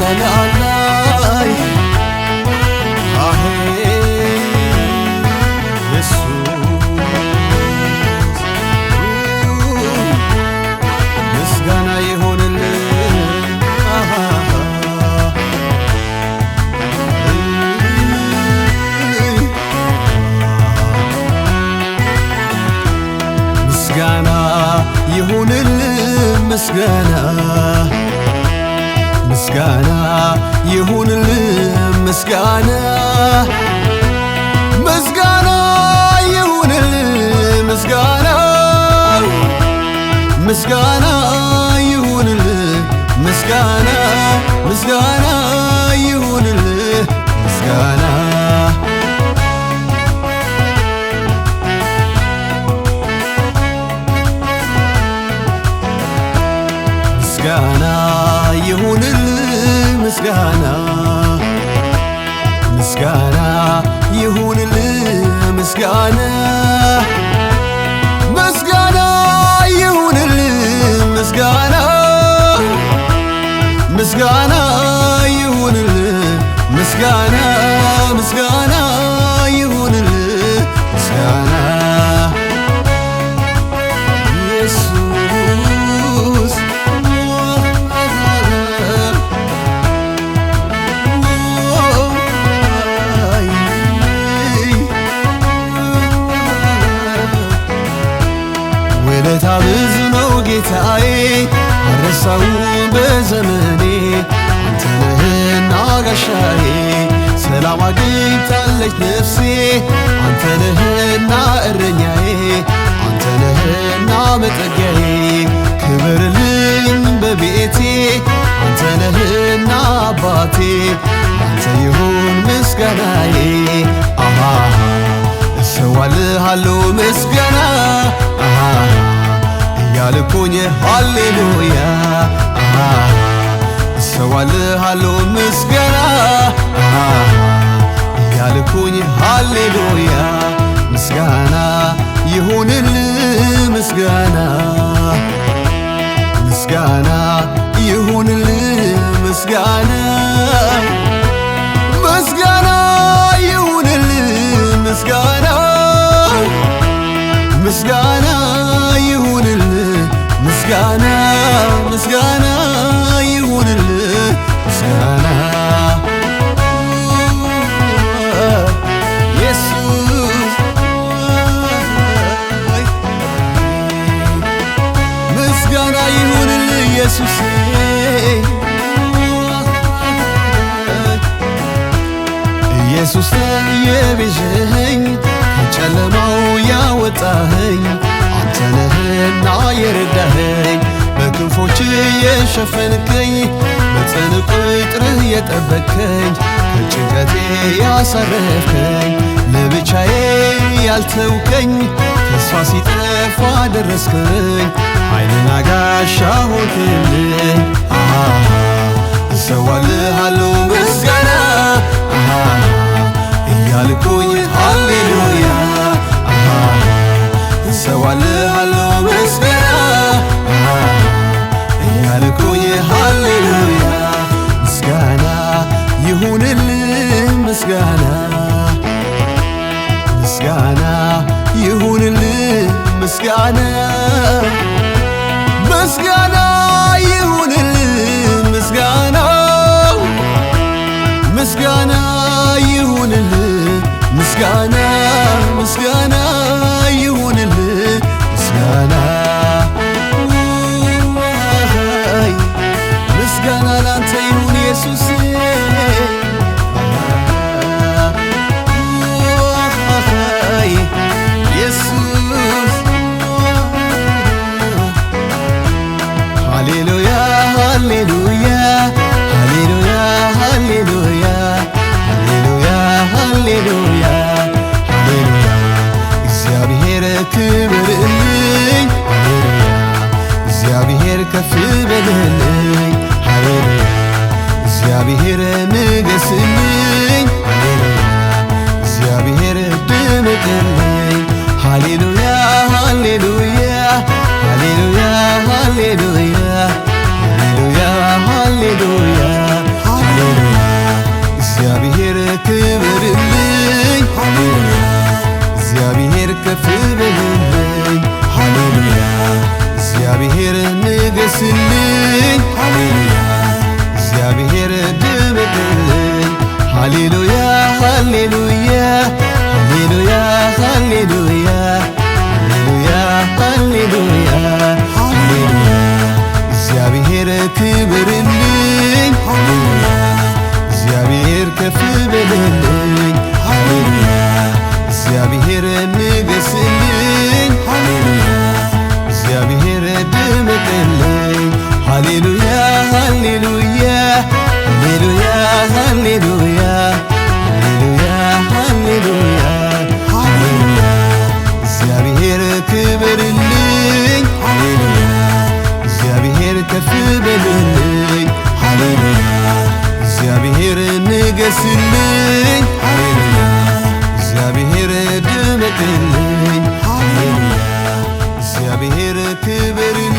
ላይ አሄ ምስጋና ይሁንልህ ምስጋና ይሁንልህ ምስጋና ምስጋና ይሁንልህ ምስጋና ምስጋና ይሁንልህ ምስጋና ምስጋና ይሁንልህ ምስጋና ምስጋና ይሁንልህ ምስጋና ምስጋና ይሁንልህ ምስጋና ምስጋና ይሁንልህ ምስጋና ምስጋና ይሁንልህ ምስጋና ምስጋና ይሁንልህ ምስጋና ምስጋና ይሁንልህ ምስጋና ውለታ ብዙ ነው ጌታዬ አልረሳውም በዘመኔ አንተ ነህና ጋሻዬ ሰላም አግኝታለች ነፍሴ አንተ ነህና እረኛዬ አንተ ነህና መጠጊያዬ ክበርልኝ በቤቴ አንተ ነህና አባቴ አንተ ይሁን ምስጋናዬ እሰዋልሃለሁ ምስጋና እያልኩኝ ሃሌሉያ እሰዋልሃለሁ ምስጋና እያልኩኝ ሃሌሉያ ምስጋና ይሁንልህ ምስጋና ምስጋና ይሁንልህ ምስጋና ምስጋና ይሁንልህ ምስጋና ምስጋና ይሁንልህ ምስጋና ምስጋና ይሁንልህ ምስጋና ኢየሱስ ምስጋና ይሁንልህ ኢየሱስ ኢየሱስ የቤዠኸኝ ከጨለማው ያወጣኸኝ አንተ ነህና የረዳኸኝ በክንፎች የሸፈንከኝ በጽድቅ ቅጥርህ የጠበቅከኝ ከጭንቀቴ ያሳረፍከኝ ለብቻዬ ያልተውከኝ ተስፋ ሲጠፋ ደረስከኝ ኃይልና ጋሻ ሆንክልኝ እሰዋልሃለሁ ምስጋና እያልኩኝ ሃሌሉያ እሰዋልሃለሁ ምስጋና እያልኩኝ ሃሌሉያ ምስጋና ይሁንልህ ምስጋና ምስጋና ይሁንልህ ምስጋና ምስጋና ይሁንልህ ምስጋና ምስጋና ይሁንልህ ምስጋና ምስጋና ይሁንልህ ምስጋና ምስጋና ላንተ ይሁን ኢየሱስ ኢየሱስ ሃሌሉያ ሃሌሉያ ሃሌሉያ ሃሌሉያ ሃሌሉያ ሃሌሉያ ሃሌሉያ እግዚአብሔር ክብርልኝ ሃሌሉያ እግዚአብሔር ከፍ በልልኝ ሃሌሉያ እግዚአብሔር ንገስልኝ ሃሌሉያ እግዚአብሔር ድምቅልኝ ሃሌሉያ ሃሌሉያ ሃሌሉያ ሃሌሉያ ሃሌሉያ ሃሌሉያ እግዚአብሔር ንገስልኝ ሃሌሉያ እግዚአብሔር ድምቅልኝ ሃሌሉያ ሃሌሉያ ሃሌሉያ ሃሌሉያ ሃሌሉያ ሃሌሉያ እግዚአብሔር ክብርልኝ ሃሌሉያ እግዚአብሔር ከፍ በልልኝ ሃሌሉያ እግዚአብሔር ንገስልኝ ሃሌሉያ እግዚአብሔር ድምቅልኝ ሃሌሉያ ሃሌሉያ ሃሌሉያ ሃሌሉያ ሃሌሉያ ሃሌሉያ እግዚአብሔር ክብርልኝ ሃሌሉያ እግዚአብሔር ከፍ በልልኝ ሃሌሉያ እግዚአብሔር ንገስልኝ ሃሌሉያ እግዚአብሔር ድምቅልኝ ሃሌሉያ እግዚአብሔር ክብርልኝ